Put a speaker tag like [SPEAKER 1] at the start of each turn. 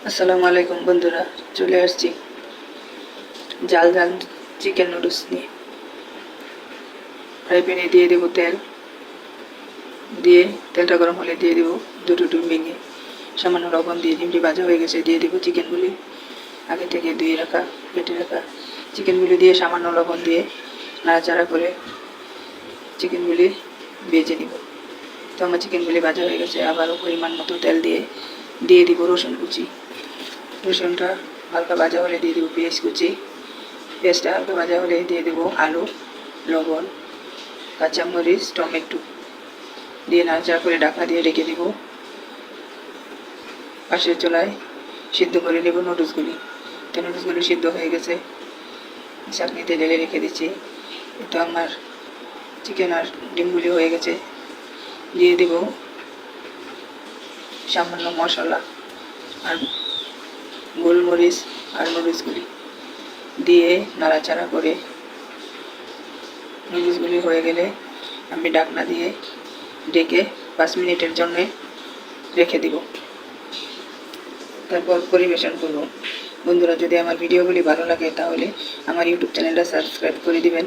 [SPEAKER 1] আসসালামু আলাইকুম বন্ধুরা, চলে আসছি জাল জাল চিকেন নুডলস নিয়ে। ফ্রাই প্যানে দিয়ে দেবো তেল, দিয়ে তেলটা গরম হলে দিয়ে দেবো দুটো ডিম ভেঙে, সামান্য লবণ দিয়ে ডিমটি ভাজা হয়ে গেছে দিয়ে দেবো চিকেনগুলি, আগে থেকে ধুয়ে রাখা কেটে রাখা চিকেনগুলি দিয়ে সামান্য লবণ দিয়ে নাড়াচাড়া করে চিকেনগুলি ভেজে নিব। তো আমার চিকেনগুলি ভাজা হয়ে গেছে। আবারও পরিমাণ মতো তেল দিয়ে দিব রসুন কুচি। রসুনটা হালকা ভাজা হলে দিয়ে দেবো পেঁয়াজ কুচি। পেঁয়াজটা হালকা ভাজা হলে দিয়ে দেবো আলু, লবণ, কাঁচামরিচ, টমেটো দিয়ে নাড়াচাড়া করে ঢাকা দিয়ে রেখে দেবো। পাশের চুলায় সিদ্ধ করে নেব নুডলসগুলি। তো নুডলসগুলি সিদ্ধ হয়ে গেছে, চাটনিতে ঢেলে রেখে দিচ্ছি। তো আমার চিকেন আর ডিমগুলি হয়ে গেছে। দিয়ে দেব সামান্য মশলা আর গোলমরিচ আর নুডলসগুলি দিয়ে নাড়াচাড়া করে নুডলসগুলি হয়ে গেলে আমি ঢাকনা দিয়ে ঢেকে 5 মিনিটের জন্য রেখে দিব, তারপর পরিবেশন করব। বন্ধুরা, যদি আমার ভিডিওগুলি ভালো লাগে তাহলে আমার ইউটিউব চ্যানেলটা সাবস্ক্রাইব করে দিবেন।